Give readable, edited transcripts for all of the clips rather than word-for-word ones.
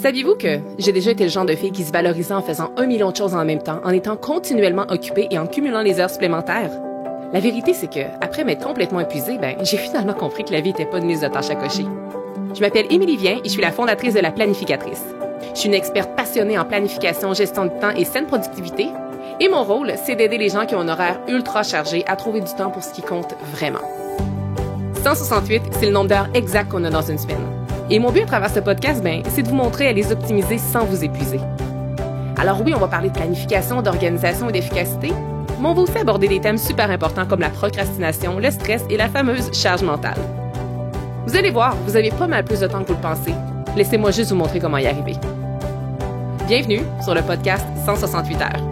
Saviez-vous que j'ai déjà été le genre de fille qui se valorisait en faisant 1 million de choses en même temps, en étant continuellement occupée et en cumulant les heures supplémentaires? La vérité, c'est que, après m'être complètement épuisée, j'ai finalement compris que la vie n'était pas une liste de tâches à cocher. Je m'appelle Émilie Vien et je suis la fondatrice de La Planificatrice. Je suis une experte passionnée en planification, gestion du temps et saine productivité. Et mon rôle, c'est d'aider les gens qui ont un horaire ultra chargé à trouver du temps pour ce qui compte vraiment. 168, c'est le nombre d'heures exact qu'on a dans une semaine. Et mon but à travers ce podcast, c'est de vous montrer à les optimiser sans vous épuiser. Alors oui, on va parler de planification, d'organisation et d'efficacité, mais on va aussi aborder des thèmes super importants comme la procrastination, le stress et la fameuse charge mentale. Vous allez voir, vous avez pas mal plus de temps que vous le pensez. Laissez-moi juste vous montrer comment y arriver. Bienvenue sur le podcast 168 heures.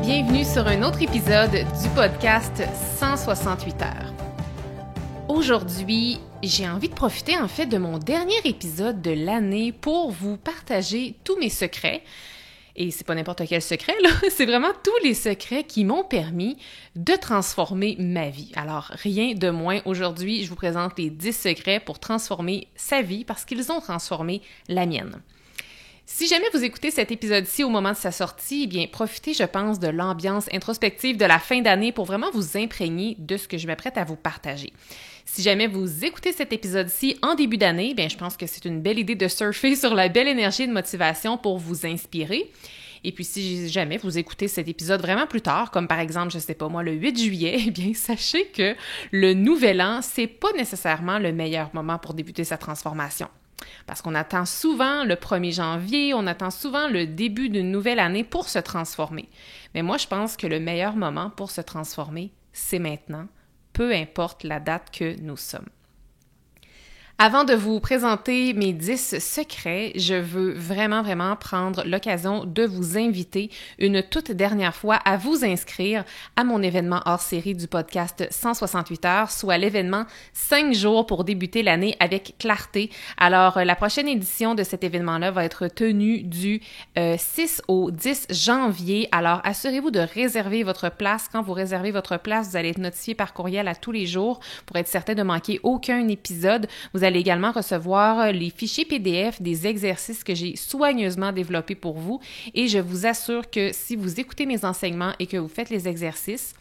Bienvenue sur un autre épisode du podcast 168 heures. Aujourd'hui, j'ai envie de profiter de mon dernier épisode de l'année pour vous partager tous mes secrets. Et c'est pas n'importe quel secret, là, c'est vraiment tous les secrets qui m'ont permis de transformer ma vie. Alors, rien de moins, aujourd'hui, je vous présente les 10 secrets pour transformer sa vie parce qu'ils ont transformé la mienne. Si jamais vous écoutez cet épisode-ci au moment de sa sortie, profitez, je pense, de l'ambiance introspective de la fin d'année pour vraiment vous imprégner de ce que je m'apprête à vous partager. Si jamais vous écoutez cet épisode-ci en début d'année, je pense que c'est une belle idée de surfer sur la belle énergie et de motivation pour vous inspirer. Et puis, si jamais vous écoutez cet épisode vraiment plus tard, comme par exemple, le 8 juillet, sachez que le nouvel an, c'est pas nécessairement le meilleur moment pour débuter sa transformation. Parce qu'on attend souvent le 1er janvier, on attend souvent le début d'une nouvelle année pour se transformer. Mais moi, je pense que le meilleur moment pour se transformer, c'est maintenant, peu importe la date que nous sommes. Avant de vous présenter mes 10 secrets, je veux vraiment prendre l'occasion de vous inviter une toute dernière fois à vous inscrire à mon événement hors série du podcast 168 heures, soit l'événement 5 jours pour débuter l'année avec clarté. Alors, la prochaine édition de cet événement-là va être tenue du 6 au 10 janvier. Alors, assurez-vous de réserver votre place. Quand vous réservez votre place, vous allez être notifié par courriel à tous les jours pour être certain de manquer aucun épisode. Vous allez également recevoir les fichiers PDF des exercices que j'ai soigneusement développés pour vous et je vous assure que si vous écoutez mes enseignements et que vous faites les exercices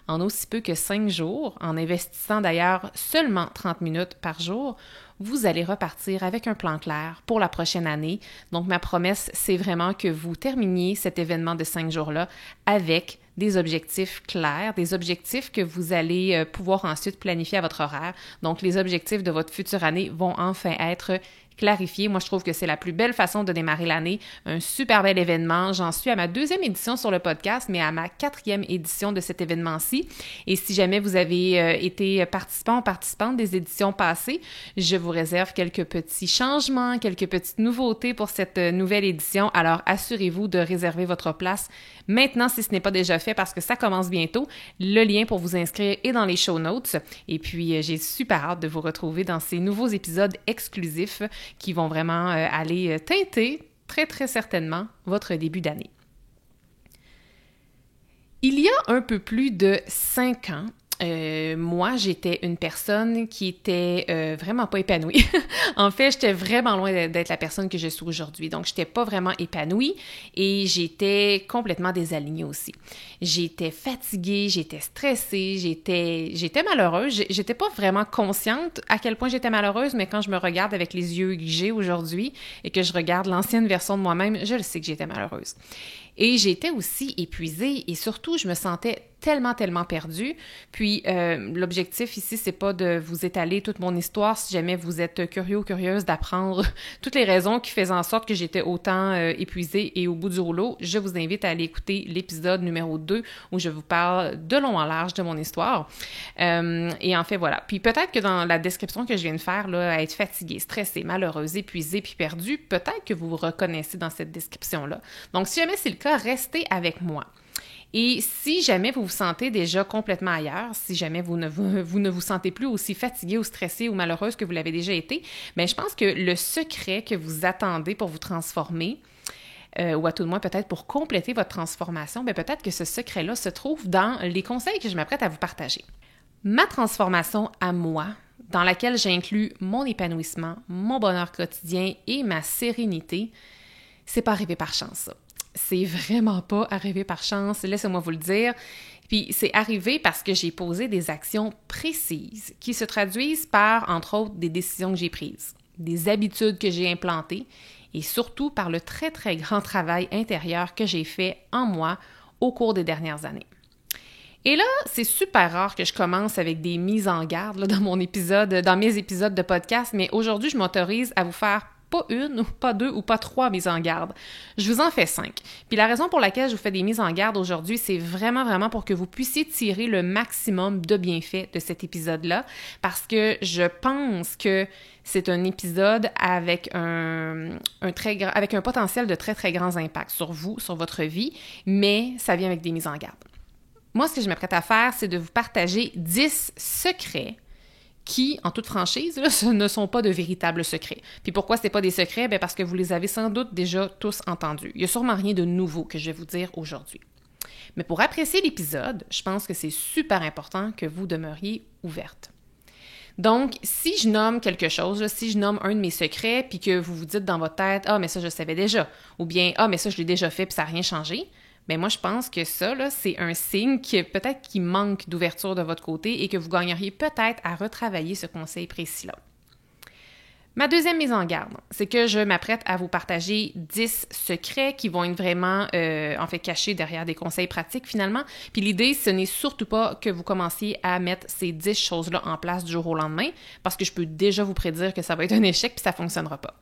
en aussi peu que 5 jours, en investissant d'ailleurs seulement 30 minutes par jour, vous allez repartir avec un plan clair pour la prochaine année. Donc, ma promesse, c'est vraiment que vous terminiez cet événement de 5 jours-là avec des objectifs clairs, des objectifs que vous allez pouvoir ensuite planifier à votre horaire. Donc, les objectifs de votre future année vont enfin être clarifiés. Moi, je trouve que c'est la plus belle façon de démarrer l'année. Un super bel événement. J'en suis à ma 2e édition sur le podcast, mais à ma 4e édition de cet événement-ci. Et si jamais vous avez été participant ou participante des éditions passées, je vous réserve quelques petits changements, quelques petites nouveautés pour cette nouvelle édition. Alors, assurez-vous de réserver votre place maintenant si ce n'est pas déjà fait parce que ça commence bientôt. Le lien pour vous inscrire est dans les show notes. Et puis, j'ai super hâte de vous retrouver dans ces nouveaux épisodes exclusifs qui vont vraiment aller teinter très certainement votre début d'année. Il y a un peu plus de 5 ans, moi, j'étais une personne qui était vraiment pas épanouie. En fait, j'étais vraiment loin d'être la personne que je suis aujourd'hui. Donc, j'étais pas vraiment épanouie et j'étais complètement désalignée aussi. J'étais fatiguée, j'étais stressée, j'étais malheureuse. J'étais pas vraiment consciente à quel point j'étais malheureuse, mais quand je me regarde avec les yeux que j'ai aujourd'hui et que je regarde l'ancienne version de moi-même, je le sais que j'étais malheureuse. Et j'étais aussi épuisée et surtout, je me sentais tellement perdue. Puis, l'objectif ici, c'est pas de vous étaler toute mon histoire. Si jamais vous êtes curieux ou curieuse d'apprendre toutes les raisons qui faisaient en sorte que j'étais autant épuisée et au bout du rouleau, je vous invite à aller écouter l'épisode numéro 2 où je vous parle de long en large de mon histoire. Et en fait, voilà. Puis peut-être que dans la description que je viens de faire, là, à être fatiguée, stressée, malheureuse, épuisée puis perdue, peut-être que vous vous reconnaissez dans cette description-là. Donc, si jamais c'est le cas, restez avec moi. Et si jamais vous vous sentez déjà complètement ailleurs, si jamais vous ne vous sentez plus aussi fatigué ou stressé ou malheureuse que vous l'avez déjà été, je pense que le secret que vous attendez pour vous transformer, ou à tout de moins peut-être pour compléter votre transformation, peut-être que ce secret-là se trouve dans les conseils que je m'apprête à vous partager. Ma transformation à moi, dans laquelle j'inclus mon épanouissement, mon bonheur quotidien et ma sérénité, c'est pas arrivé par chance, ça. C'est vraiment pas arrivé par chance, laissez-moi vous le dire. Puis c'est arrivé parce que j'ai posé des actions précises qui se traduisent par, entre autres, des décisions que j'ai prises, des habitudes que j'ai implantées et surtout par le très, très grand travail intérieur que j'ai fait en moi au cours des dernières années. Et là, c'est super rare que je commence avec des mises en garde là, dans mes épisodes de podcast, mais aujourd'hui, je m'autorise à vous faire pas une, ou pas deux, ou pas trois mises en garde. Je vous en fais 5. Puis la raison pour laquelle je vous fais des mises en garde aujourd'hui, c'est vraiment pour que vous puissiez tirer le maximum de bienfaits de cet épisode-là, parce que je pense que c'est un épisode avec avec un potentiel de très, très grands impacts sur vous, sur votre vie, mais ça vient avec des mises en garde. Moi, ce que je m'apprête à faire, c'est de vous partager 10 secrets qui, en toute franchise, là, ce ne sont pas de véritables secrets. Puis pourquoi ce n'est pas des secrets? Bien parce que vous les avez sans doute déjà tous entendus. Il n'y a sûrement rien de nouveau que je vais vous dire aujourd'hui. Mais pour apprécier l'épisode, je pense que c'est super important que vous demeuriez ouverte. Donc, si je nomme quelque chose, si je nomme un de mes secrets, puis que vous vous dites dans votre tête « Ah, mais ça, je le savais déjà » ou bien « Ah, mais ça, je l'ai déjà fait, puis ça n'a rien changé », bien moi, je pense que ça, là, c'est un signe que peut-être qu'il manque d'ouverture de votre côté et que vous gagneriez peut-être à retravailler ce conseil précis-là. Ma deuxième mise en garde, c'est que je m'apprête à vous partager 10 secrets qui vont être vraiment, cachés derrière des conseils pratiques finalement. Puis l'idée, ce n'est surtout pas que vous commenciez à mettre ces 10 choses-là en place du jour au lendemain, parce que je peux déjà vous prédire que ça va être un échec puis ça ne fonctionnera pas.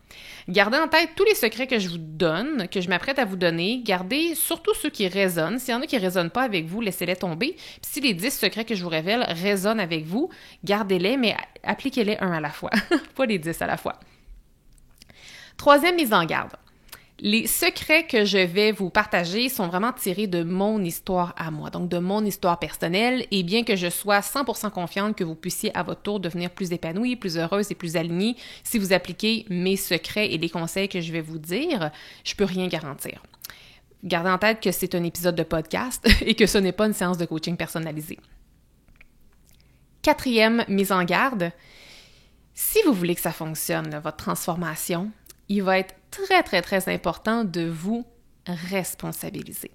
Gardez en tête tous les secrets que je vous donne, que je m'apprête à vous donner. Gardez surtout ceux qui résonnent. S'il y en a qui ne résonnent pas avec vous, laissez-les tomber. Puis si les 10 secrets que je vous révèle résonnent avec vous, gardez-les, mais appliquez-les un à la fois, pas les 10 à la fois. Troisième mise en garde. Les secrets que je vais vous partager sont vraiment tirés de mon histoire à moi, donc de mon histoire personnelle, et bien que je sois 100% confiante que vous puissiez à votre tour devenir plus épanouie, plus heureuse et plus alignée si vous appliquez mes secrets et les conseils que je vais vous dire, je peux rien garantir. Gardez en tête que c'est un épisode de podcast et que ce n'est pas une séance de coaching personnalisée. Quatrième mise en garde, si vous voulez que ça fonctionne, votre transformation, il va être très, très, très important de vous responsabiliser.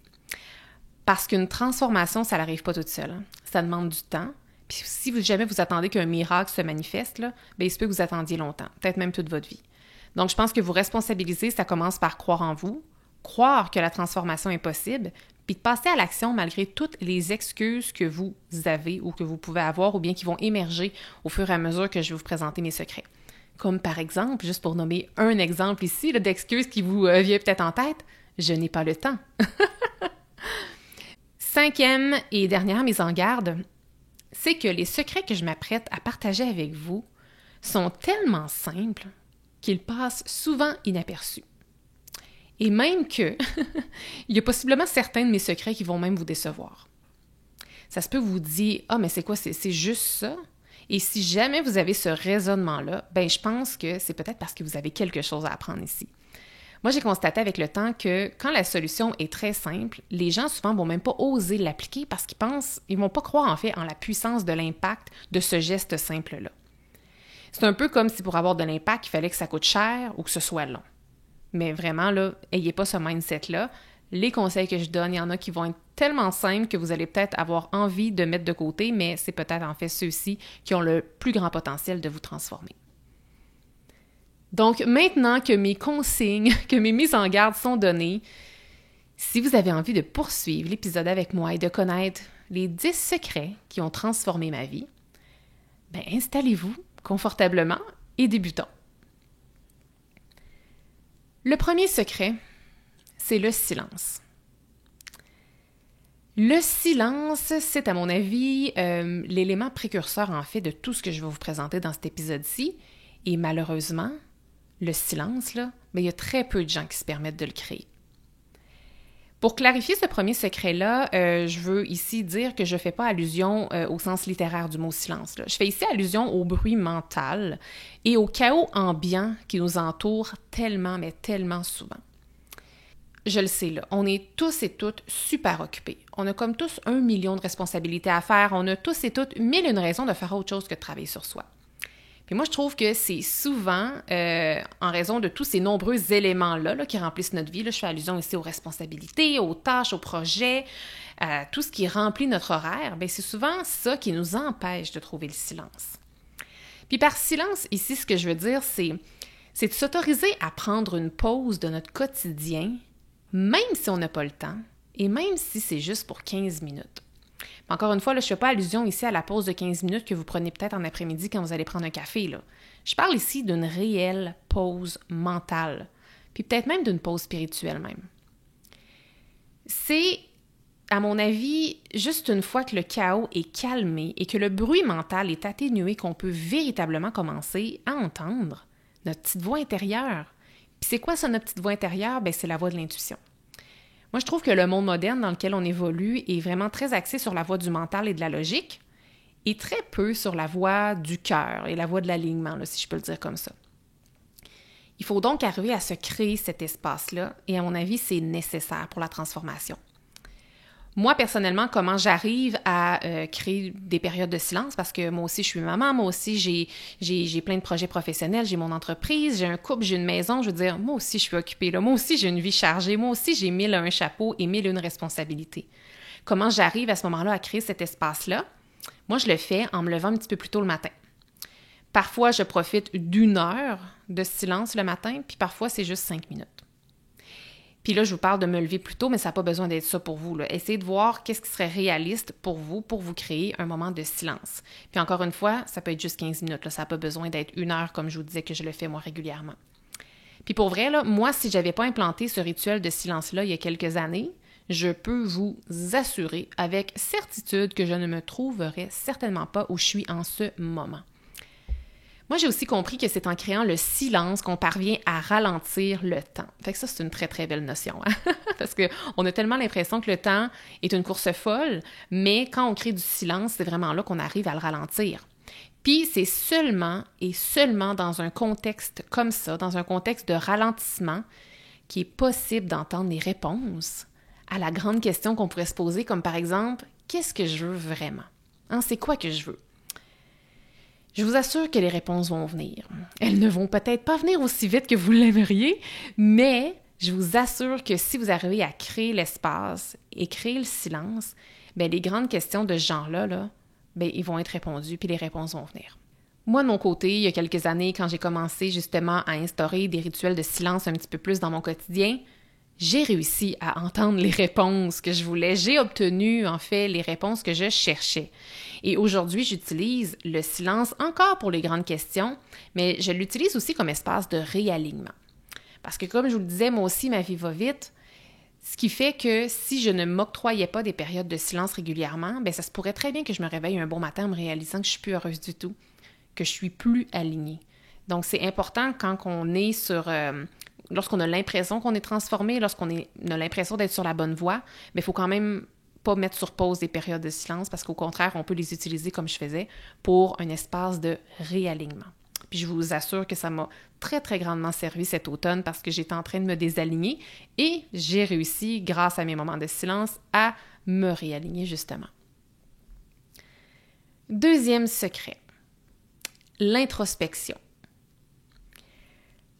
Parce qu'une transformation, ça n'arrive pas toute seule. Hein. Ça demande du temps. Puis si jamais vous attendez qu'un miracle se manifeste, là, bien, il se peut que vous attendiez longtemps, peut-être même toute votre vie. Donc, je pense que vous responsabiliser, ça commence par croire en vous, croire que la transformation est possible, puis de passer à l'action malgré toutes les excuses que vous avez ou que vous pouvez avoir ou bien qui vont émerger au fur et à mesure que je vais vous présenter mes secrets. Comme par exemple, juste pour nommer un exemple ici, là, d'excuses qui vous vient peut-être en tête, je n'ai pas le temps. Cinquième et dernière mise en garde, c'est que les secrets que je m'apprête à partager avec vous sont tellement simples qu'ils passent souvent inaperçus. Et même que, il y a possiblement certains de mes secrets qui vont même vous décevoir. Ça se peut vous dire « Ah, mais c'est quoi, c'est juste ça? » Et si jamais vous avez ce raisonnement-là, ben je pense que c'est peut-être parce que vous avez quelque chose à apprendre ici. Moi, j'ai constaté avec le temps que quand la solution est très simple, les gens souvent vont même pas oser l'appliquer parce ils vont pas croire en fait en la puissance de l'impact de ce geste simple-là. C'est un peu comme si pour avoir de l'impact, il fallait que ça coûte cher ou que ce soit long. Mais vraiment, là, ayez pas ce mindset-là. Les conseils que je donne, il y en a qui vont être tellement simples que vous allez peut-être avoir envie de mettre de côté, mais c'est peut-être en fait ceux-ci qui ont le plus grand potentiel de vous transformer. Donc, maintenant que mes consignes, que mes mises en garde sont données, si vous avez envie de poursuivre l'épisode avec moi et de connaître les 10 secrets qui ont transformé ma vie, ben installez-vous confortablement et débutons. Le premier secret, c'est le silence. Le silence, c'est à mon avis l'élément précurseur en fait de tout ce que je vais vous présenter dans cet épisode-ci. Et malheureusement, le silence, là, il y a très peu de gens qui se permettent de le créer. Pour clarifier ce premier secret-là, je veux ici dire que je ne fais pas allusion au sens littéraire du mot silence. Là. Je fais ici allusion au bruit mental et au chaos ambiant qui nous entoure tellement, mais tellement souvent. je le sais, là, on est tous et toutes super occupés. On a comme tous 1 million de responsabilités à faire. On a tous et toutes 1001 raisons de faire autre chose que de travailler sur soi. Puis moi, je trouve que c'est souvent, en raison de tous ces nombreux éléments-là qui remplissent notre vie, là, je fais allusion ici aux responsabilités, aux tâches, aux projets, tout ce qui remplit notre horaire, bien, c'est souvent ça qui nous empêche de trouver le silence. Puis par silence, ici, ce que je veux dire, c'est de s'autoriser à prendre une pause de notre quotidien, même si on n'a pas le temps, et même si c'est juste pour 15 minutes. Encore une fois, là, je ne fais pas allusion ici à la pause de 15 minutes que vous prenez peut-être en après-midi quand vous allez prendre un café, là. Je parle ici d'une réelle pause mentale, puis peut-être même d'une pause spirituelle même. C'est, à mon avis, juste une fois que le chaos est calmé et que le bruit mental est atténué qu'on peut véritablement commencer à entendre notre petite voix intérieure. Puis c'est quoi ça, notre petite voix intérieure? Bien, c'est la voix de l'intuition. Moi, je trouve que le monde moderne dans lequel on évolue est vraiment très axé sur la voie du mental et de la logique et très peu sur la voie du cœur et la voie de l'alignement, là, si je peux le dire comme ça. Il faut donc arriver à se créer cet espace-là et à mon avis, c'est nécessaire pour la transformation. Moi, personnellement, comment j'arrive à créer des périodes de silence, parce que moi aussi, je suis maman, moi aussi, j'ai plein de projets professionnels, j'ai mon entreprise, j'ai un couple, j'ai une maison, je veux dire, moi aussi, je suis occupée, là. Moi aussi, j'ai une vie chargée, moi aussi, j'ai 1001 chapeaux et 1001 responsabilités. Comment j'arrive à ce moment-là à créer cet espace-là? Moi, je le fais en me levant un petit peu plus tôt le matin. Parfois, je profite d'1 heure de silence le matin, puis parfois, c'est juste 5 minutes. Puis là, je vous parle de me lever plus tôt, mais ça n'a pas besoin d'être ça pour vous, là. Essayez de voir qu'est-ce qui serait réaliste pour vous créer un moment de silence. Puis encore une fois, ça peut être juste 15 minutes, là. Ça n'a pas besoin d'être 1 heure comme je vous disais que je le fais moi régulièrement. Puis pour vrai, là, moi, si je n'avais pas implanté ce rituel de silence-là il y a quelques années, je peux vous assurer avec certitude que je ne me trouverais certainement pas où je suis en ce moment. Moi, j'ai aussi compris que c'est en créant le silence qu'on parvient à ralentir le temps. Fait que ça, c'est une très, très belle notion, hein? Parce qu'on a tellement l'impression que le temps est une course folle, mais quand on crée du silence, c'est vraiment là qu'on arrive à le ralentir. Puis, c'est seulement et seulement dans un contexte comme ça, dans un contexte de ralentissement, qu'il est possible d'entendre les réponses à la grande question qu'on pourrait se poser, comme par exemple, qu'est-ce que je veux vraiment? Hein, c'est quoi que je veux? Je vous assure que les réponses vont venir. Elles ne vont peut-être pas venir aussi vite que vous l'aimeriez, mais je vous assure que si vous arrivez à créer l'espace et créer le silence, bien, les grandes questions de ce genre-là, bien, ils vont être répondues, puis les réponses vont venir. Moi, de mon côté, il y a quelques années, quand j'ai commencé justement à instaurer des rituels de silence un petit peu plus dans mon quotidien, j'ai réussi à entendre les réponses que je voulais. J'ai obtenu, en fait, les réponses que je cherchais. Et aujourd'hui, j'utilise le silence encore pour les grandes questions, mais je l'utilise aussi comme espace de réalignement. Parce que comme je vous le disais, moi aussi, ma vie va vite, ce qui fait que si je ne m'octroyais pas des périodes de silence régulièrement, bien, ça se pourrait très bien que je me réveille un bon matin en me réalisant que je suis plus heureuse du tout, que je suis plus alignée. Donc, c'est important quand on est lorsqu'on a l'impression qu'on est transformé, lorsqu'on a l'impression d'être sur la bonne voie, mais il faut quand même pas mettre sur pause des périodes de silence parce qu'au contraire, on peut les utiliser comme je faisais pour un espace de réalignement. Puis je vous assure que ça m'a très, très grandement servi cet automne parce que j'étais en train de me désaligner et j'ai réussi, grâce à mes moments de silence, à me réaligner justement. Deuxième secret, l'introspection.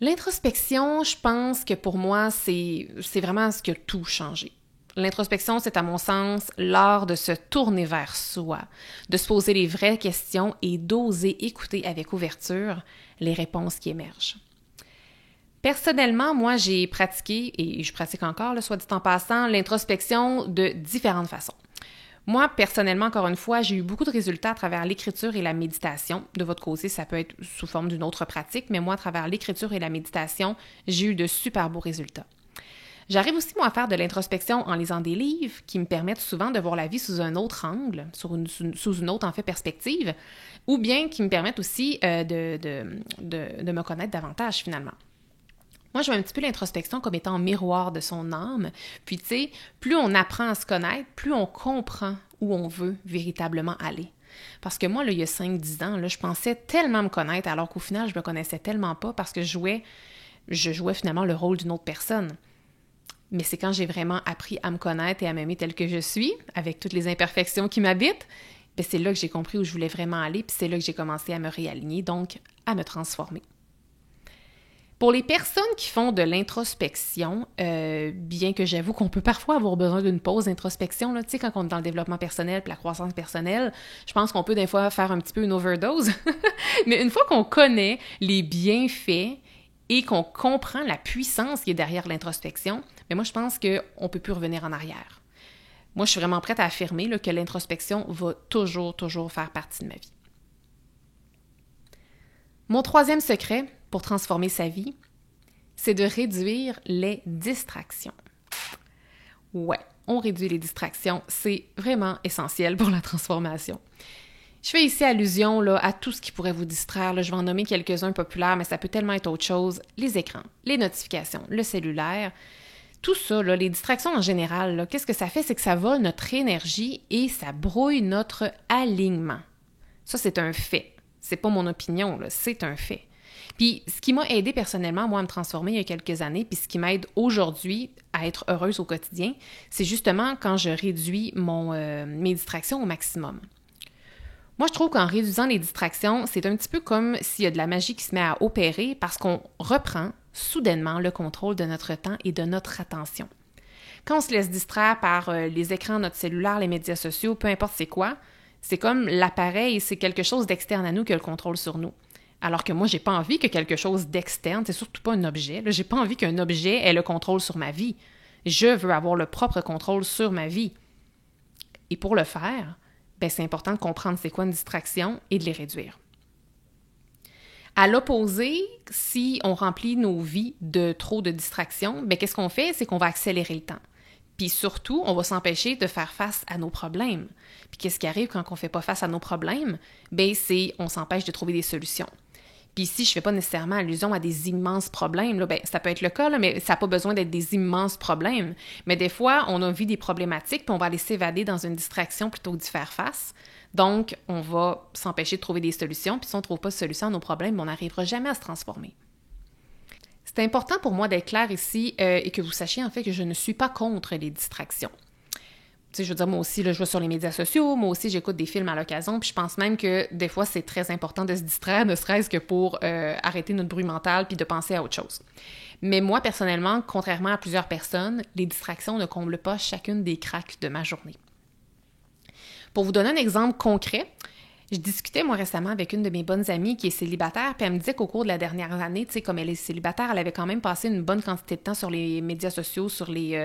L'introspection, je pense que pour moi, c'est vraiment ce qui a tout changé. L'introspection, c'est à mon sens l'art de se tourner vers soi, de se poser les vraies questions et d'oser écouter avec ouverture les réponses qui émergent. Personnellement, moi, j'ai pratiqué, et je pratique encore, soit dit en passant, l'introspection de différentes façons. Moi, personnellement, encore une fois, j'ai eu beaucoup de résultats à travers l'écriture et la méditation. De votre côté, ça peut être sous forme d'une autre pratique, mais moi, à travers l'écriture et la méditation, j'ai eu de super beaux résultats. J'arrive aussi, moi, à faire de l'introspection en lisant des livres qui me permettent souvent de voir la vie sous un autre angle, sous une autre, en fait, perspective, ou bien qui me permettent aussi de me connaître davantage, finalement. Moi, je vois un petit peu l'introspection comme étant un miroir de son âme. Puis, tu sais, plus on apprend à se connaître, plus on comprend où on veut véritablement aller. Parce que moi, là, il y a 5-10 ans, là, je pensais tellement me connaître, alors qu'au final, je me connaissais tellement pas parce que je jouais finalement le rôle d'une autre personne. mais c'est quand j'ai vraiment appris à me connaître et à m'aimer telle que je suis, avec toutes les imperfections qui m'habitent, bien, c'est là que j'ai compris où je voulais vraiment aller, puis c'est là que j'ai commencé à me réaligner, donc à me transformer. Pour les personnes qui font de l'introspection, bien que j'avoue qu'on peut parfois avoir besoin d'une pause d'introspection, là, tu sais, quand on est dans le développement personnel puis la croissance personnelle, je pense qu'on peut des fois faire un petit peu une overdose. Mais une fois qu'on connaît les bienfaits et qu'on comprend la puissance qui est derrière l'introspection, bien moi, je pense qu'on ne peut plus revenir en arrière. Moi, je suis vraiment prête à affirmer là, que l'introspection va toujours faire partie de ma vie. Mon troisième secret pour transformer sa vie, c'est de réduire les distractions. Ouais, on réduit les distractions, c'est vraiment essentiel pour la transformation. Je fais ici allusion là, à tout ce qui pourrait vous distraire. Là, je vais en nommer quelques-uns populaires, mais ça peut tellement être autre chose. Les écrans, les notifications, le cellulaire, tout ça, là, les distractions en général, là, qu'est-ce que ça fait? C'est que ça vole notre énergie et ça brouille notre alignement. Ça, c'est un fait. C'est pas mon opinion, là, c'est un fait. Puis, ce qui m'a aidé personnellement, moi, à me transformer il y a quelques années, puis ce qui m'aide aujourd'hui à être heureuse au quotidien, c'est justement quand je réduis mes distractions au maximum. Moi, je trouve qu'en réduisant les distractions, c'est un petit peu comme s'il y a de la magie qui se met à opérer parce qu'on reprend soudainement le contrôle de notre temps et de notre attention. Quand on se laisse distraire par les écrans, notre cellulaire, les médias sociaux, peu importe c'est quoi, c'est comme l'appareil, c'est quelque chose d'externe à nous qui a le contrôle sur nous. Alors que moi, j'ai pas envie que quelque chose d'externe, c'est surtout pas un objet, là, j'ai pas envie qu'un objet ait le contrôle sur ma vie. Je veux avoir le propre contrôle sur ma vie. Et pour le faire, ben, c'est important de comprendre c'est quoi une distraction et de les réduire. À l'opposé, si on remplit nos vies de trop de distractions, ben, qu'est-ce qu'on fait? C'est qu'on va accélérer le temps. Puis surtout, on va s'empêcher de faire face à nos problèmes. Puis qu'est-ce qui arrive quand on ne fait pas face à nos problèmes? Ben, c'est on s'empêche de trouver des solutions. Puis ici, je ne fais pas nécessairement allusion à des immenses problèmes. Là. Ben, ça peut être le cas, là, mais ça n'a pas besoin d'être des immenses problèmes. Mais des fois, on a vu des problématiques, puis on va aller s'évader dans une distraction plutôt que d'y faire face. Donc, on va s'empêcher de trouver des solutions. Puis si on ne trouve pas de solution à nos problèmes, on n'arrivera jamais à se transformer. C'est important pour moi d'être clair ici et que vous sachiez en fait que je ne suis pas contre les distractions. Tu sais, je veux dire, moi aussi, là, je vais sur les médias sociaux, moi aussi, j'écoute des films à l'occasion, puis je pense même que des fois, c'est très important de se distraire, ne serait-ce que pour arrêter notre bruit mental puis de penser à autre chose. Mais moi, personnellement, contrairement à plusieurs personnes, les distractions ne comblent pas chacune des cracks de ma journée. Pour vous donner un exemple concret, je discutais, moi, récemment avec une de mes bonnes amies qui est célibataire, puis elle me disait qu'au cours de la dernière année, tu sais, comme elle est célibataire, elle avait quand même passé une bonne quantité de temps sur les médias sociaux, sur les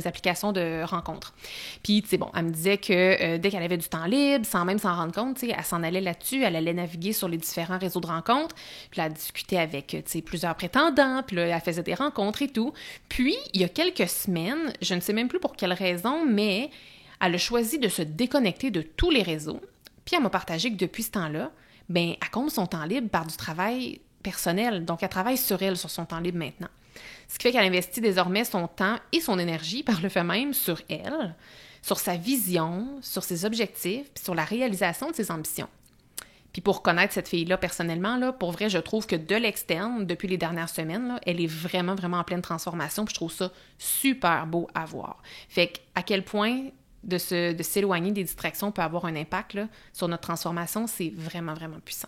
applications de rencontres. Puis, tu sais, bon, elle me disait que dès qu'elle avait du temps libre, sans même s'en rendre compte, tu sais, elle s'en allait là-dessus, elle allait naviguer sur les différents réseaux de rencontres, puis là, elle discutait avec, tu sais, plusieurs prétendants, puis là, elle faisait des rencontres et tout. Puis, il y a quelques semaines, je ne sais même plus pour quelle raison, mais elle a choisi de se déconnecter de tous les réseaux. Puis elle m'a partagé que depuis ce temps-là, ben, elle comble son temps libre par du travail personnel. Donc, elle travaille sur elle, sur son temps libre maintenant. Ce qui fait qu'elle investit désormais son temps et son énergie, par le fait même, sur elle, sur sa vision, sur ses objectifs, puis sur la réalisation de ses ambitions. Puis pour connaître cette fille-là personnellement, là, pour vrai, je trouve que de l'externe, depuis les dernières semaines, là, elle est vraiment, vraiment en pleine transformation. Puis je trouve ça super beau à voir. Fait qu'à quel point de s'éloigner des distractions peut avoir un impact là, sur notre transformation, c'est vraiment, vraiment puissant.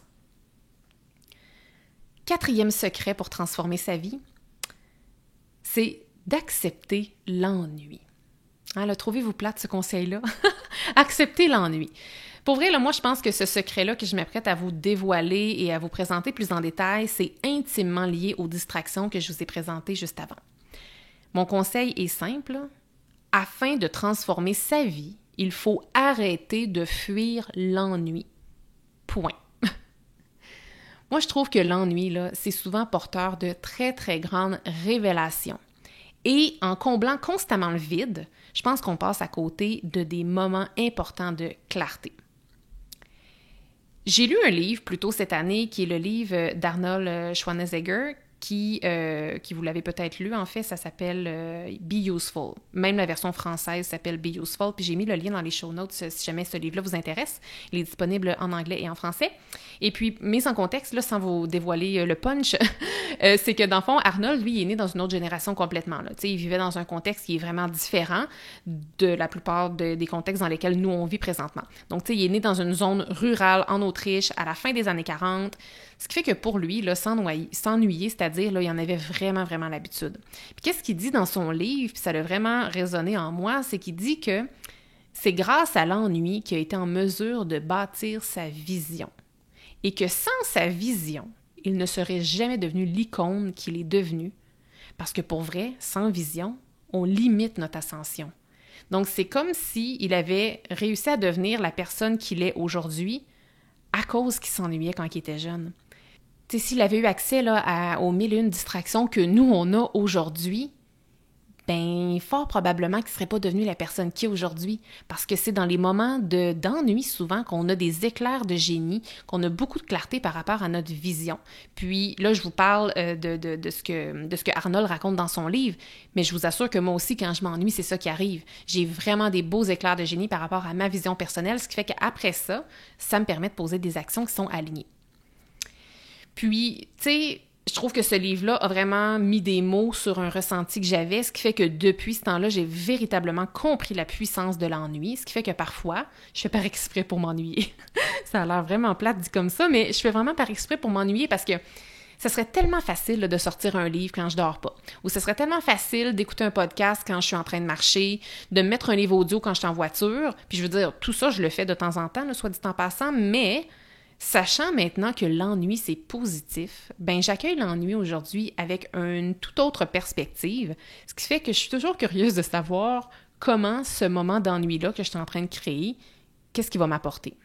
Quatrième secret pour transformer sa vie, c'est d'accepter l'ennui. Hein, là, trouvez-vous plate ce conseil-là? Accepter l'ennui. Pour vrai, là, moi, je pense que ce secret-là que je m'apprête à vous dévoiler et à vous présenter plus en détail, c'est intimement lié aux distractions que je vous ai présentées juste avant. Mon conseil est simple, là. Afin de transformer sa vie, il faut arrêter de fuir l'ennui. Point. Moi, je trouve que l'ennui, là, c'est souvent porteur de très, très grandes révélations. Et en comblant constamment le vide, je pense qu'on passe à côté de des moments importants de clarté. J'ai lu un livre plus tôt cette année qui est le livre d'Arnold Schwarzenegger qui vous l'avez peut-être lu, en fait, ça s'appelle Be Useful. Même la version française s'appelle Be Useful, puis j'ai mis le lien dans les show notes si jamais ce livre-là vous intéresse. Il est disponible en anglais et en français. Et puis, mise en contexte, là, sans vous dévoiler le punch, c'est que dans le fond, Arnold, lui, il est né dans une autre génération complètement. Là. Il vivait dans un contexte qui est vraiment différent de la plupart des contextes dans lesquels nous, on vit présentement. Donc, il est né dans une zone rurale en Autriche à la fin des années 40, ce qui fait que pour lui, là, s'ennuyer, c'est-à-dire, là, il en avait vraiment, vraiment l'habitude. Puis qu'est-ce qu'il dit dans son livre, puis ça a vraiment résonné en moi, c'est qu'il dit que c'est grâce à l'ennui qu'il a été en mesure de bâtir sa vision. Et que sans sa vision, il ne serait jamais devenu l'icône qu'il est devenu. Parce que pour vrai, sans vision, on limite notre ascension. Donc, c'est comme s'il avait réussi à devenir la personne qu'il est aujourd'hui à cause qu'il s'ennuyait quand il était jeune. Tu sais, s'il avait eu accès là, aux 1001 distractions que nous, on a aujourd'hui, ben fort probablement qu'il ne serait pas devenu la personne qu'il est aujourd'hui. Parce que c'est dans les moments d'ennui souvent qu'on a des éclairs de génie, qu'on a beaucoup de clarté par rapport à notre vision. Puis là, je vous parle de ce que Arnold raconte dans son livre, mais je vous assure que moi aussi, quand je m'ennuie, c'est ça qui arrive. J'ai vraiment des beaux éclairs de génie par rapport à ma vision personnelle, ce qui fait qu'après ça, ça me permet de poser des actions qui sont alignées. Puis, tu sais, je trouve que ce livre-là a vraiment mis des mots sur un ressenti que j'avais, ce qui fait que depuis ce temps-là, j'ai véritablement compris la puissance de l'ennui, ce qui fait que parfois, je fais par exprès pour m'ennuyer. Ça a l'air vraiment plate dit comme ça, mais je fais vraiment par exprès pour m'ennuyer parce que ça serait tellement facile là, de sortir un livre quand je dors pas. Ou ce serait tellement facile d'écouter un podcast quand je suis en train de marcher, de me mettre un livre audio quand je suis en voiture. Puis je veux dire, tout ça, je le fais de temps en temps, là, soit dit en passant, mais sachant maintenant que l'ennui, c'est positif, ben j'accueille l'ennui aujourd'hui avec une toute autre perspective, ce qui fait que je suis toujours curieuse de savoir comment ce moment d'ennui-là que je suis en train de créer, qu'est-ce qu'il va m'apporter.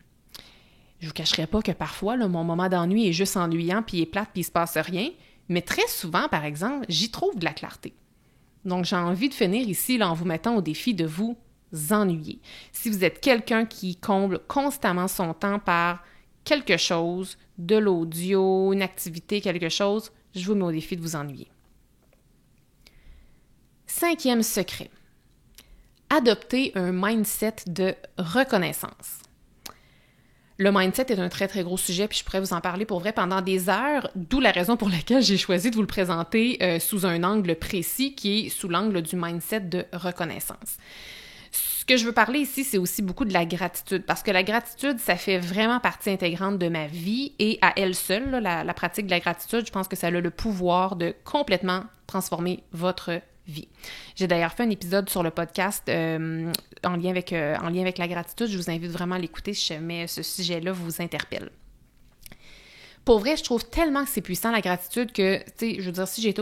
Je vous cacherai pas que parfois, là, mon moment d'ennui est juste ennuyant, puis il est plate, puis il se passe rien, mais très souvent, par exemple, j'y trouve de la clarté. Donc, j'ai envie de finir ici là, en vous mettant au défi de vous ennuyer. Si vous êtes quelqu'un qui comble constamment son temps par quelque chose, de l'audio, une activité, quelque chose, je vous mets au défi de vous ennuyer. 5e secret. Adopter un mindset de reconnaissance. Le mindset est un très, très gros sujet, puis je pourrais vous en parler pour vrai pendant des heures, d'où la raison pour laquelle j'ai choisi de vous le présenter sous un angle précis, qui est sous l'angle du mindset de reconnaissance. Ce que je veux parler ici, c'est aussi beaucoup de la gratitude, parce que la gratitude, ça fait vraiment partie intégrante de ma vie, et à elle seule, là, la pratique de la gratitude, je pense que ça a le pouvoir de complètement transformer votre vie. J'ai d'ailleurs fait un épisode sur le podcast en lien avec la gratitude. Je vous invite vraiment à l'écouter si jamais ce sujet-là vous interpelle. Pour vrai, je trouve tellement que c'est puissant la gratitude que, tu sais, je veux dire, si j'étais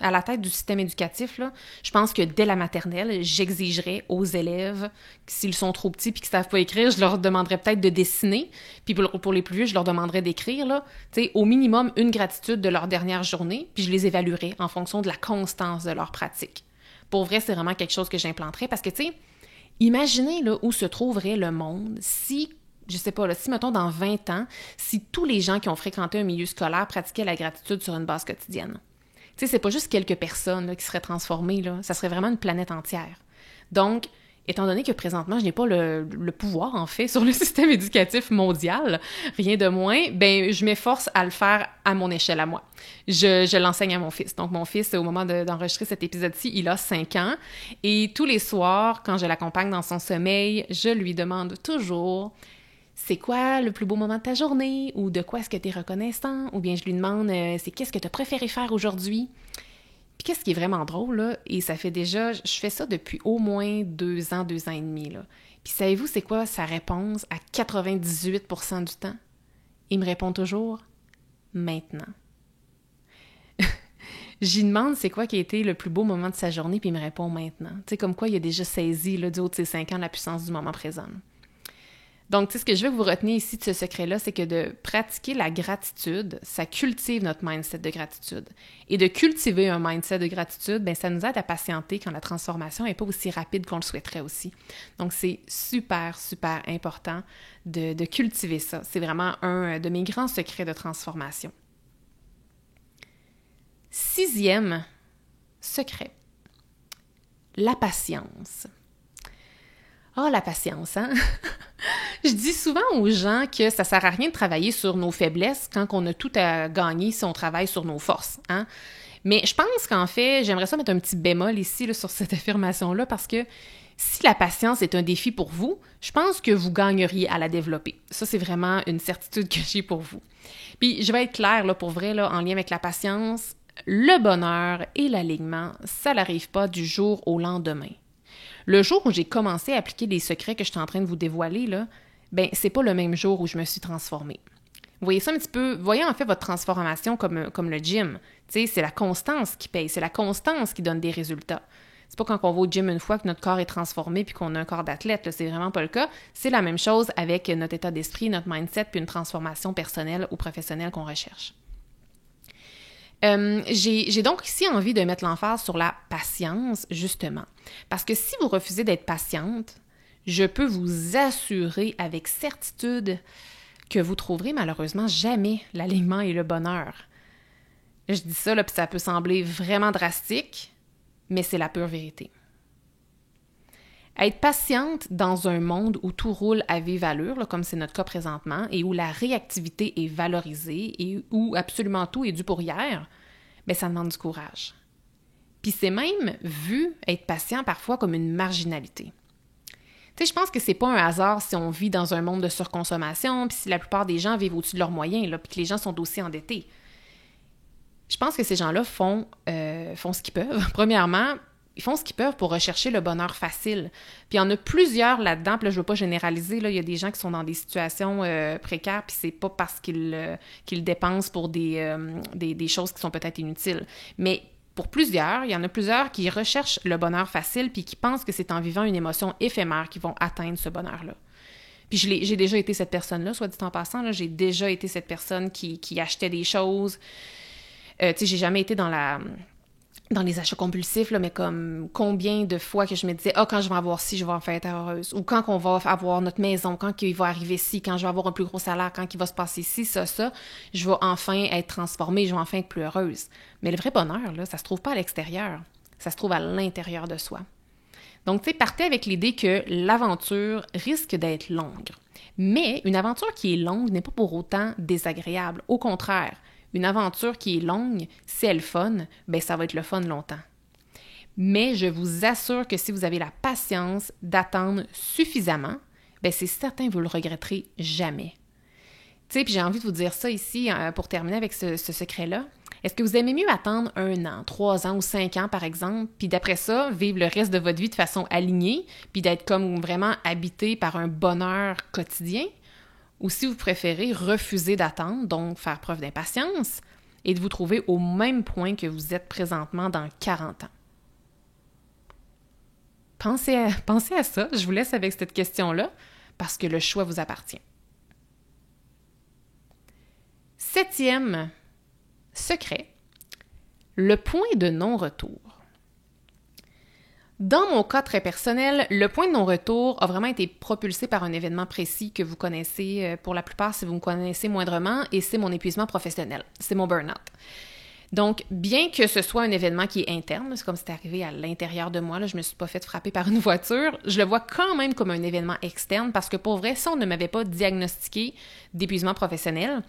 à la tête du système éducatif, là, je pense que dès la maternelle, j'exigerais aux élèves, s'ils sont trop petits puis qu'ils savent pas écrire, je leur demanderais peut-être de dessiner, puis pour les plus vieux, je leur demanderais d'écrire, là, tu sais, au minimum une gratitude de leur dernière journée, puis je les évaluerais en fonction de la constance de leur pratique. Pour vrai, c'est vraiment quelque chose que j'implanterais parce que, tu sais, imaginez là, où se trouverait le monde si, je sais pas, là, si, mettons, dans 20 ans, si tous les gens qui ont fréquenté un milieu scolaire pratiquaient la gratitude sur une base quotidienne. Tu sais, c'est pas juste quelques personnes là, qui seraient transformées, là, ça serait vraiment une planète entière. Donc, étant donné que présentement, je n'ai pas le pouvoir, en fait, sur le système éducatif mondial, rien de moins, ben je m'efforce à le faire à mon échelle à moi. Je l'enseigne à mon fils. Donc, mon fils, au moment d'enregistrer cet épisode-ci, il a 5 ans. Et tous les soirs, quand je l'accompagne dans son sommeil, je lui demande toujours... c'est quoi le plus beau moment de ta journée? Ou de quoi est-ce que tu es reconnaissant? Ou bien je lui demande, c'est qu'est-ce que tu as préféré faire aujourd'hui? Puis qu'est-ce qui est vraiment drôle, là? Et ça fait déjà, je fais ça depuis au moins 2 ans et demi, là. Puis savez-vous c'est quoi sa réponse à 98% du temps? Il me répond toujours, maintenant. J'y demande c'est quoi qui a été le plus beau moment de sa journée, puis il me répond maintenant. Tu sais, comme quoi il a déjà saisi, là, du haut de ses 5 ans, la puissance du moment présent. Donc, tu sais, ce que je veux que vous reteniez ici de ce secret-là, c'est que de pratiquer la gratitude, ça cultive notre mindset de gratitude. Et de cultiver un mindset de gratitude, bien, ça nous aide à patienter quand la transformation n'est pas aussi rapide qu'on le souhaiterait aussi. Donc, c'est super, super important de cultiver ça. C'est vraiment un de mes grands secrets de transformation. 6e secret, la patience. Ah, la patience, hein? Je dis souvent aux gens que ça sert à rien de travailler sur nos faiblesses quand on a tout à gagner si on travaille sur nos forces, hein? Mais je pense qu'en fait, j'aimerais ça mettre un petit bémol ici là, sur cette affirmation-là parce que si la patience est un défi pour vous, je pense que vous gagneriez à la développer. Ça, c'est vraiment une certitude que j'ai pour vous. Puis, je vais être claire, là, pour vrai, là, en lien avec la patience, le bonheur et l'alignement, ça n'arrive pas du jour au lendemain. Le jour où j'ai commencé à appliquer les secrets que je suis en train de vous dévoiler, là, ben, c'est pas le même jour où je me suis transformée. Vous voyez ça un petit peu, voyez en fait votre transformation comme le gym. Tu sais, c'est la constance qui paye, c'est la constance qui donne des résultats. C'est pas quand on va au gym une fois que notre corps est transformé puis qu'on a un corps d'athlète, là, c'est vraiment pas le cas. C'est la même chose avec notre état d'esprit, notre mindset puis une transformation personnelle ou professionnelle qu'on recherche. J'ai donc ici envie de mettre l'emphase sur la patience, justement. Parce que si vous refusez d'être patiente, je peux vous assurer avec certitude que vous trouverez malheureusement jamais l'alignement et le bonheur. Je dis ça, là, puis ça peut sembler vraiment drastique, mais c'est la pure vérité. Être patiente dans un monde où tout roule à vive allure, là, comme c'est notre cas présentement, et où la réactivité est valorisée et où absolument tout est dû pour hier, bien, ça demande du courage. Puis c'est même vu être patient parfois comme une marginalité. Tu sais, je pense que c'est pas un hasard si on vit dans un monde de surconsommation, puis si la plupart des gens vivent au-dessus de leurs moyens, là, puis que les gens sont aussi endettés. Je pense que ces gens-là font ce qu'ils peuvent. Premièrement, ils font ce qu'ils peuvent pour rechercher le bonheur facile. Puis il y en a plusieurs là-dedans, puis là, je veux pas généraliser, là, il y a des gens qui sont dans des situations précaires, puis c'est pas parce qu'ils dépensent pour des choses qui sont peut-être inutiles. Mais pour plusieurs, il y en a plusieurs qui recherchent le bonheur facile puis qui pensent que c'est en vivant une émotion éphémère qu'ils vont atteindre ce bonheur-là. Puis j'ai déjà été cette personne-là, soit dit en passant, là, j'ai déjà été cette personne qui achetait des choses. Tu sais, j'ai jamais été dans les achats compulsifs, là, mais comme combien de fois que je me disais « Ah, quand je vais avoir ci, je vais en faire être heureuse. » Ou quand on va avoir notre maison, quand il va arriver ci, quand je vais avoir un plus gros salaire, quand il va se passer ci, ça, je vais enfin être transformée, je vais enfin être plus heureuse. Mais le vrai bonheur, là, ça se trouve pas à l'extérieur. Ça se trouve à l'intérieur de soi. Donc, tu sais, partez avec l'idée que l'aventure risque d'être longue. Mais une aventure qui est longue n'est pas pour autant désagréable. Au contraire, une aventure qui est longue, si elle est fun, bien, ça va être le fun longtemps. Mais je vous assure que si vous avez la patience d'attendre suffisamment, bien, c'est certain que vous ne le regretterez jamais. Tu sais, puis j'ai envie de vous dire ça ici pour terminer avec ce secret-là. Est-ce que vous aimez mieux attendre 1 an, 3 ans ou 5 ans, par exemple, puis d'après ça, vivre le reste de votre vie de façon alignée, puis d'être comme vraiment habité par un bonheur quotidien? Ou si vous préférez refuser d'attendre, donc faire preuve d'impatience, et de vous trouver au même point que vous êtes présentement dans 40 ans. Pensez à ça, je vous laisse avec cette question-là, parce que le choix vous appartient. 7e secret, le point de non-retour. Dans mon cas très personnel, le point de non-retour a vraiment été propulsé par un événement précis que vous connaissez pour la plupart si vous me connaissez moindrement, et c'est mon épuisement professionnel, c'est mon burn-out. Donc, bien que ce soit un événement qui est interne, c'est comme si c'était arrivé à l'intérieur de moi, là, je me suis pas fait frapper par une voiture, je le vois quand même comme un événement externe parce que pour vrai, si on ne m'avait pas diagnostiqué d'épuisement professionnel,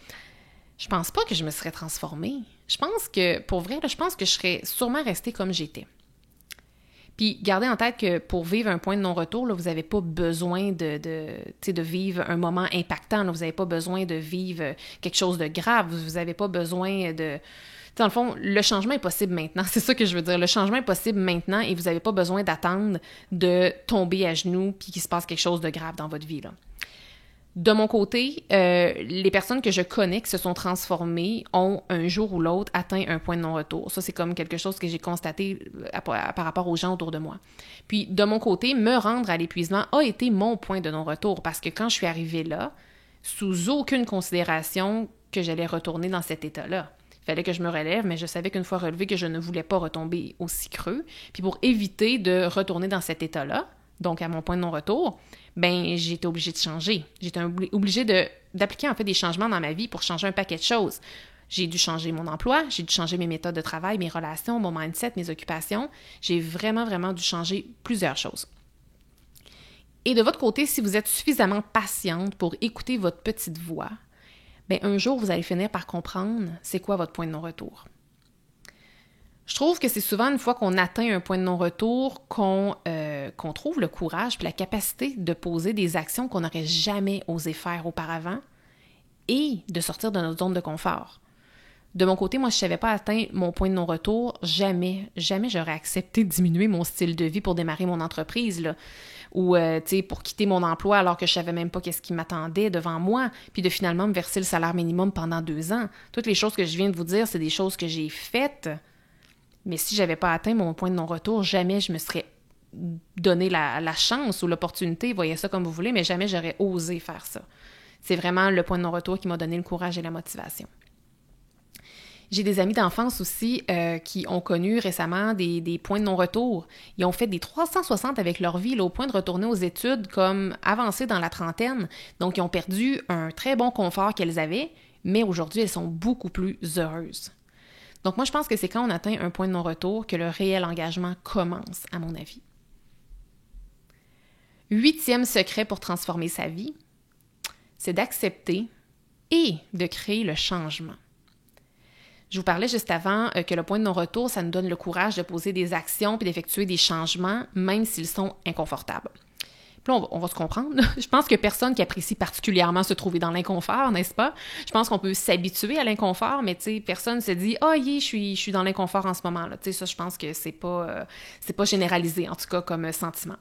je pense pas que je me serais transformée. Je pense que, pour vrai, là, je pense que je serais sûrement restée comme j'étais. Puis, gardez en tête que pour vivre un point de non-retour, là, vous n'avez pas besoin de vivre un moment impactant. Là, vous n'avez pas besoin de vivre quelque chose de grave. Vous n'avez pas besoin de... Dans le fond, le changement est possible maintenant. C'est ça que je veux dire. Le changement est possible maintenant et vous n'avez pas besoin d'attendre de tomber à genoux puis qu'il se passe quelque chose de grave dans votre vie, là. De mon côté, les personnes que je connais qui se sont transformées ont un jour ou l'autre atteint un point de non-retour. Ça, c'est comme quelque chose que j'ai constaté par rapport aux gens autour de moi. Puis, de mon côté, me rendre à l'épuisement a été mon point de non-retour parce que quand je suis arrivée là, sous aucune considération que j'allais retourner dans cet état-là. Il fallait que je me relève, mais je savais qu'une fois relevée, que je ne voulais pas retomber aussi creux. Puis pour éviter de retourner dans cet état-là, donc à mon point de non-retour, ben j'ai été obligée de changer. J'étais obligée d'appliquer en fait des changements dans ma vie pour changer un paquet de choses. J'ai dû changer mon emploi, j'ai dû changer mes méthodes de travail, mes relations, mon mindset, mes occupations. J'ai vraiment dû changer plusieurs choses. Et de votre côté, si vous êtes suffisamment patiente pour écouter votre petite voix, bien, un jour, vous allez finir par comprendre c'est quoi votre point de non-retour. Je trouve que c'est souvent une fois qu'on atteint un point de non-retour qu'on trouve le courage et la capacité de poser des actions qu'on n'aurait jamais osé faire auparavant et de sortir de notre zone de confort. De mon côté, moi, si je n'avais pas atteint mon point de non-retour, jamais j'aurais accepté de diminuer mon style de vie pour démarrer mon entreprise, là. Ou, pour quitter mon emploi alors que je ne savais même pas qu'est-ce qui m'attendait devant moi, puis de finalement me verser le salaire minimum pendant 2 ans. Toutes les choses que je viens de vous dire, c'est des choses que j'ai faites, mais si je n'avais pas atteint mon point de non-retour, jamais je me serais donné la chance ou l'opportunité, voyez ça comme vous voulez, mais jamais j'aurais osé faire ça. C'est vraiment le point de non-retour qui m'a donné le courage et la motivation. J'ai des amis d'enfance aussi qui ont connu récemment des points de non-retour. Ils ont fait des 360 avec leur vie, là, au point de retourner aux études comme avancées dans la trentaine. Donc, ils ont perdu un très bon confort qu'elles avaient, mais aujourd'hui, elles sont beaucoup plus heureuses. Donc, moi, je pense que c'est quand on atteint un point de non-retour que le réel engagement commence, à mon avis. 8e secret pour transformer sa vie, c'est d'accepter et de créer le changement. Je vous parlais juste avant que le point de non-retour, ça nous donne le courage de poser des actions et d'effectuer des changements, même s'ils sont inconfortables. Puis là, on va se comprendre. Je pense que personne qui apprécie particulièrement se trouver dans l'inconfort, n'est-ce pas? Je pense qu'on peut s'habituer à l'inconfort, mais tu sais, personne se dit « Ah, je suis dans l'inconfort en ce moment-là ». Tu sais, ça, je pense que c'est pas généralisé, en tout cas, comme sentiment.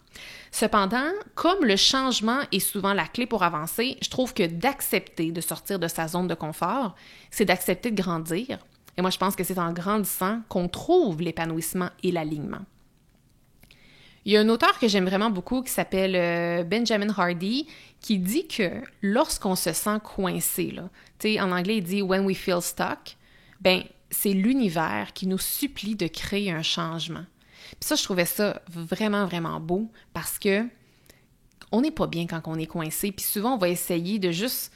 Cependant, comme le changement est souvent la clé pour avancer, je trouve que d'accepter de sortir de sa zone de confort, c'est d'accepter de grandir. Et moi, je pense que c'est en grandissant qu'on trouve l'épanouissement et l'alignement. Il y a un auteur que j'aime vraiment beaucoup qui s'appelle Benjamin Hardy qui dit que lorsqu'on se sent coincé, là, en anglais il dit « when we feel stuck », ben c'est l'univers qui nous supplie de créer un changement. Puis ça, je trouvais ça vraiment, vraiment beau parce que on n'est pas bien quand on est coincé. Puis souvent, on va essayer de juste...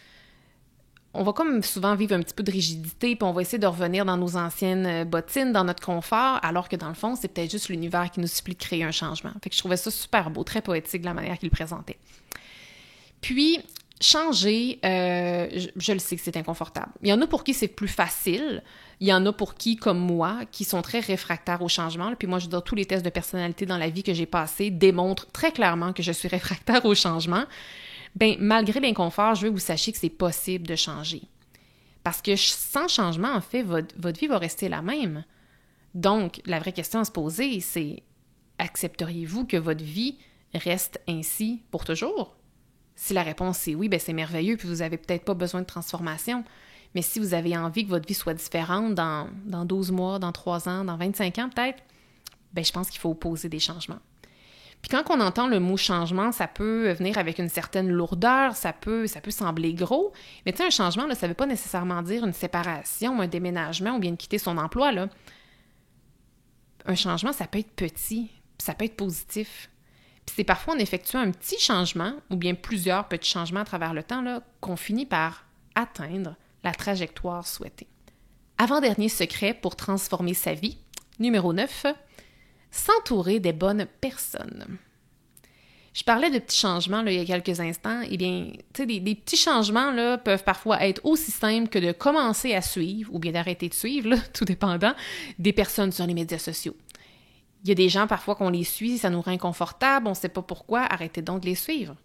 On va comme souvent vivre un petit peu de rigidité, puis on va essayer de revenir dans nos anciennes bottines, dans notre confort, alors que dans le fond, c'est peut-être juste l'univers qui nous supplie de créer un changement. Fait que je trouvais ça super beau, très poétique de la manière qu'il le présentait. Puis, changer, je le sais que c'est inconfortable. Il y en a pour qui c'est plus facile. Il y en a pour qui, comme moi, qui sont très réfractaires au changement. Puis moi, je veux dire, tous les tests de personnalité dans la vie que j'ai passés démontrent très clairement que je suis réfractaire au changement. Bien, malgré l'inconfort, je veux que vous sachiez que c'est possible de changer. Parce que sans changement, en fait, votre vie va rester la même. Donc, la vraie question à se poser, c'est accepteriez-vous que votre vie reste ainsi pour toujours? Si la réponse est oui, bien c'est merveilleux, puis vous n'avez peut-être pas besoin de transformation. Mais si vous avez envie que votre vie soit différente dans 12 mois, dans 3 ans, dans 25 ans peut-être, bien je pense qu'il faut poser des changements. Puis quand on entend le mot changement, ça peut venir avec une certaine lourdeur, ça peut sembler gros, mais tu sais, un changement, là, ça ne veut pas nécessairement dire une séparation, un déménagement ou bien de quitter son emploi, là. Un changement, ça peut être petit, puis ça peut être positif. Puis c'est parfois en effectuant un petit changement, ou bien plusieurs petits changements à travers le temps, là, qu'on finit par atteindre la trajectoire souhaitée. Avant-dernier secret pour transformer sa vie, numéro 9, s'entourer des bonnes personnes. Je parlais de petits changements là, il y a quelques instants. Eh bien, tu sais, des petits changements là, peuvent parfois être aussi simples que de commencer à suivre ou bien d'arrêter de suivre, là, tout dépendant, des personnes sur les médias sociaux. Il y a des gens parfois qu'on les suit, ça nous rend inconfortable, on ne sait pas pourquoi, arrêtez donc de les suivre.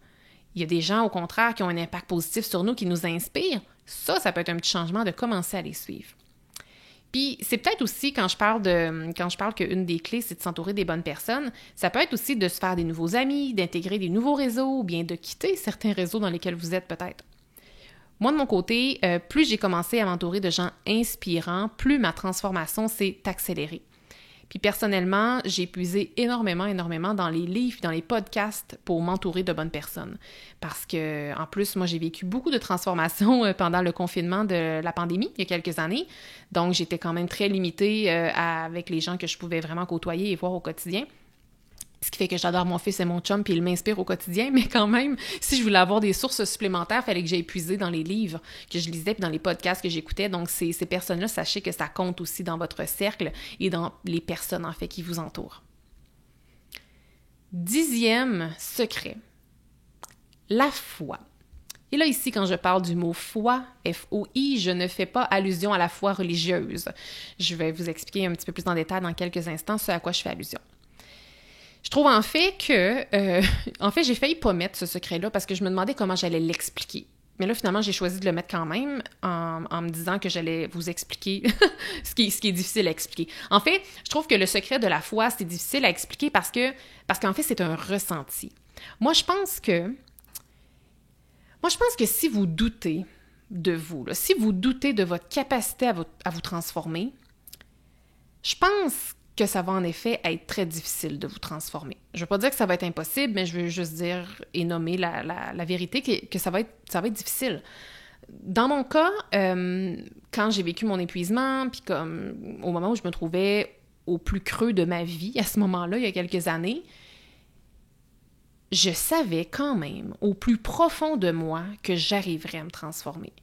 Il y a des gens, au contraire, qui ont un impact positif sur nous, qui nous inspirent. Ça peut être un petit changement de commencer à les suivre. Puis c'est peut-être aussi, quand je parle qu'une des clés, c'est de s'entourer des bonnes personnes, ça peut être aussi de se faire des nouveaux amis, d'intégrer des nouveaux réseaux ou bien de quitter certains réseaux dans lesquels vous êtes peut-être. Moi, de mon côté, plus j'ai commencé à m'entourer de gens inspirants, plus ma transformation s'est accélérée. Puis personnellement, j'ai puisé énormément dans les livres, dans les podcasts pour m'entourer de bonnes personnes. Parce que, en plus, moi, j'ai vécu beaucoup de transformations pendant le confinement de la pandémie, il y a quelques années. Donc, j'étais quand même très limitée avec les gens que je pouvais vraiment côtoyer et voir au quotidien. Ce qui fait que j'adore mon fils et mon chum, puis il m'inspire au quotidien, mais quand même, si je voulais avoir des sources supplémentaires, il fallait que j'aille puiser dans les livres que je lisais, puis dans les podcasts que j'écoutais. Donc, ces personnes-là, sachez que ça compte aussi dans votre cercle et dans les personnes, en fait, qui vous entourent. 10e secret la foi. Et là, ici, quand je parle du mot foi, F-O-I, je ne fais pas allusion à la foi religieuse. Je vais vous expliquer un petit peu plus en détail dans quelques instants ce à quoi je fais allusion. Je trouve en fait que, j'ai failli pas mettre ce secret-là parce que je me demandais comment j'allais l'expliquer. Mais là, finalement, j'ai choisi de le mettre quand même en me disant que j'allais vous expliquer ce qui est difficile à expliquer. En fait, je trouve que le secret de la foi, c'est difficile à expliquer parce qu'en fait, c'est un ressenti. Moi, je pense que si vous doutez de vous, là, si vous doutez de votre capacité à vous transformer, je pense que ça va en effet être très difficile de vous transformer. Je ne veux pas dire que ça va être impossible, mais je veux juste dire et nommer la vérité que ça va être difficile. Dans mon cas, quand j'ai vécu mon épuisement, puis comme au moment où je me trouvais au plus creux de ma vie, à ce moment-là, il y a quelques années, je savais quand même, au plus profond de moi, que j'arriverais à me transformer.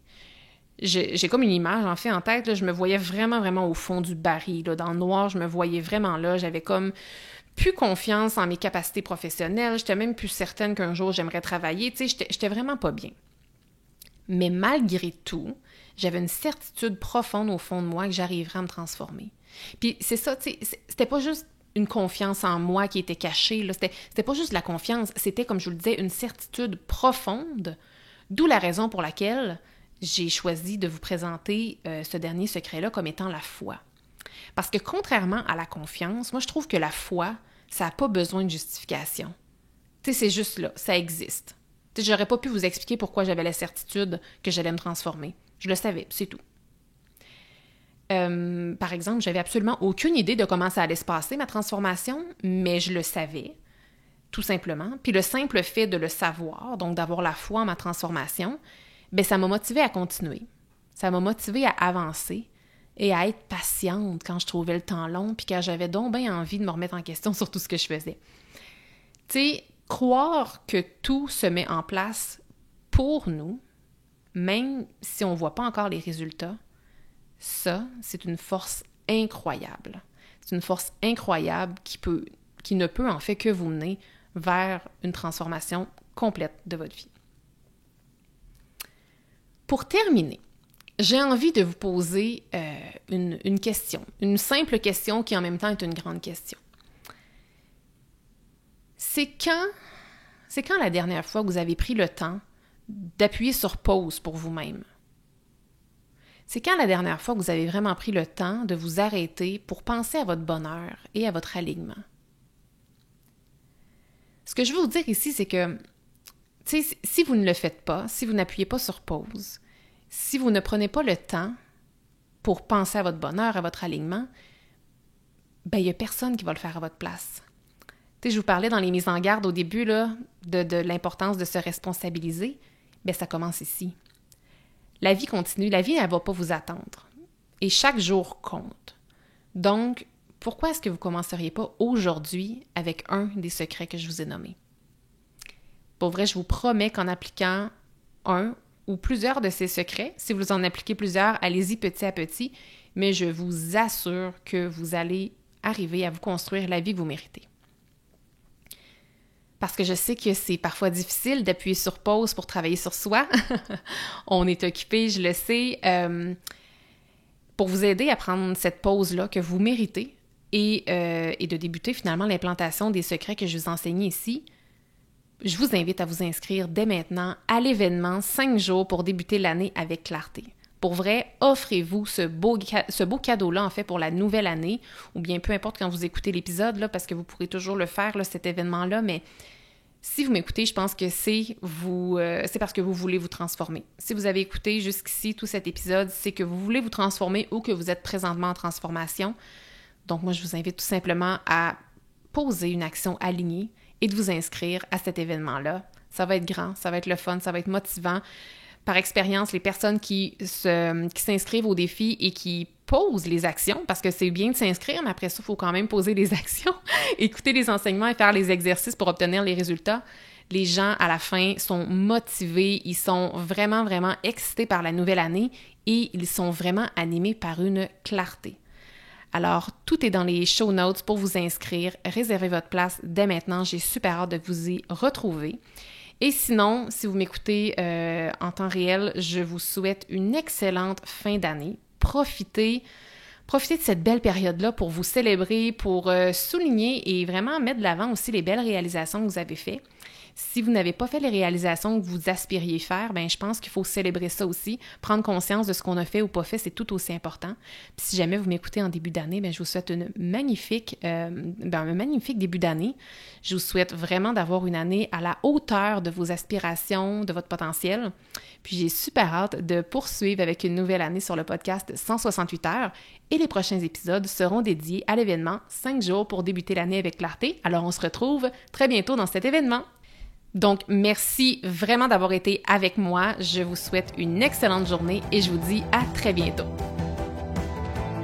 J'ai comme une image, en fait, en tête, là, je me voyais vraiment, vraiment au fond du baril, là, dans le noir, je me voyais vraiment là, j'avais comme plus confiance en mes capacités professionnelles, j'étais même plus certaine qu'un jour j'aimerais travailler, tu sais, j'étais vraiment pas bien. Mais malgré tout, j'avais une certitude profonde au fond de moi que j'arriverais à me transformer. Puis c'est ça, tu sais, c'était pas juste une confiance en moi qui était cachée, là, c'était pas juste de la confiance, c'était, comme je vous le disais, une certitude profonde, d'où la raison pour laquelle j'ai choisi de vous présenter ce dernier secret-là comme étant la foi. Parce que contrairement à la confiance, moi je trouve que la foi, ça n'a pas besoin de justification. Tu sais, c'est juste là, ça existe. Tu sais, j'aurais pas pu vous expliquer pourquoi j'avais la certitude que j'allais me transformer. Je le savais, c'est tout. Par exemple, j'avais absolument aucune idée de comment ça allait se passer, ma transformation, mais je le savais, tout simplement. Puis le simple fait de le savoir, donc d'avoir la foi en ma transformation, bien, ça m'a motivée à continuer. Ça m'a motivée à avancer et à être patiente quand je trouvais le temps long puis quand j'avais donc bien envie de me remettre en question sur tout ce que je faisais. Tu sais, croire que tout se met en place pour nous, même si on ne voit pas encore les résultats, ça, c'est une force incroyable. C'est une force incroyable qui ne peut en fait que vous mener vers une transformation complète de votre vie. Pour terminer, j'ai envie de vous poser une question, une simple question qui en même temps est une grande question. C'est quand la dernière fois que vous avez pris le temps d'appuyer sur pause pour vous-même? C'est quand la dernière fois que vous avez vraiment pris le temps de vous arrêter pour penser à votre bonheur et à votre alignement? Ce que je veux vous dire ici, c'est que si vous ne le faites pas, si vous n'appuyez pas sur pause, si vous ne prenez pas le temps pour penser à votre bonheur, à votre alignement, ben il n'y a personne qui va le faire à votre place. Tu sais, je vous parlais dans les mises en garde au début là, de l'importance de se responsabiliser. Bien, ça commence ici. La vie continue. La vie, elle ne va pas vous attendre. Et chaque jour compte. Donc, pourquoi est-ce que vous ne commenceriez pas aujourd'hui avec un des secrets que je vous ai nommés? Pour vrai, je vous promets qu'en appliquant un ou plusieurs de ces secrets, si vous en appliquez plusieurs, allez-y petit à petit, mais je vous assure que vous allez arriver à vous construire la vie que vous méritez. Parce que je sais que c'est parfois difficile d'appuyer sur pause pour travailler sur soi. On est occupé, je le sais. Pour vous aider à prendre cette pause-là que vous méritez et de débuter finalement l'implantation des secrets que je vous enseigne ici, je vous invite à vous inscrire dès maintenant à l'événement 5 jours pour débuter l'année avec clarté. Pour vrai, offrez-vous ce beau cadeau-là, en fait, pour la nouvelle année, ou bien peu importe quand vous écoutez l'épisode, là, parce que vous pourrez toujours le faire, là, cet événement-là, mais si vous m'écoutez, je pense que c'est parce que vous voulez vous transformer. Si vous avez écouté jusqu'ici tout cet épisode, c'est que vous voulez vous transformer ou que vous êtes présentement en transformation. Donc moi, je vous invite tout simplement à poser une action alignée et de vous inscrire à cet événement-là. Ça va être grand, ça va être le fun, ça va être motivant. Par expérience, les personnes qui s'inscrivent au défi et qui posent les actions, parce que c'est bien de s'inscrire, mais après ça, il faut quand même poser les actions, écouter les enseignements et faire les exercices pour obtenir les résultats. Les gens, à la fin, sont motivés, ils sont vraiment, vraiment excités par la nouvelle année et ils sont vraiment animés par une clarté. Alors, tout est dans les show notes pour vous inscrire. Réservez votre place dès maintenant. J'ai super hâte de vous y retrouver. Et sinon, si vous m'écoutez en temps réel, je vous souhaite une excellente fin d'année. Profitez de cette belle période-là pour vous célébrer, pour souligner et vraiment mettre de l'avant aussi les belles réalisations que vous avez faites. Si vous n'avez pas fait les réalisations que vous aspiriez faire, je pense qu'il faut célébrer ça aussi. Prendre conscience de ce qu'on a fait ou pas fait, c'est tout aussi important. Puis si jamais vous m'écoutez en début d'année, je vous souhaite un magnifique début d'année. Je vous souhaite vraiment d'avoir une année à la hauteur de vos aspirations, de votre potentiel. Puis j'ai super hâte de poursuivre avec une nouvelle année sur le podcast 168 heures et les prochains épisodes seront dédiés à l'événement 5 jours pour débuter l'année avec clarté. Alors on se retrouve très bientôt dans cet événement. Donc, merci vraiment d'avoir été avec moi. Je vous souhaite une excellente journée et je vous dis à très bientôt.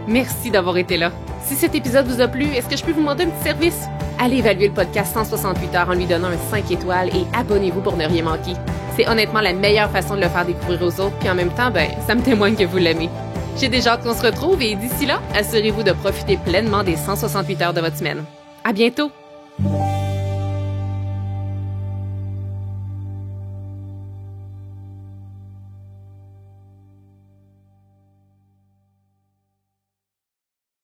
Merci d'avoir été là. Si cet épisode vous a plu, est-ce que je peux vous demander un petit service? Allez évaluer le podcast 168 heures en lui donnant un 5 étoiles et abonnez-vous pour ne rien manquer. C'est honnêtement la meilleure façon de le faire découvrir aux autres, puis en même temps, ça me témoigne que vous l'aimez. J'ai déjà hâte qu'on se retrouve et d'ici là, assurez-vous de profiter pleinement des 168 heures de votre semaine. À bientôt!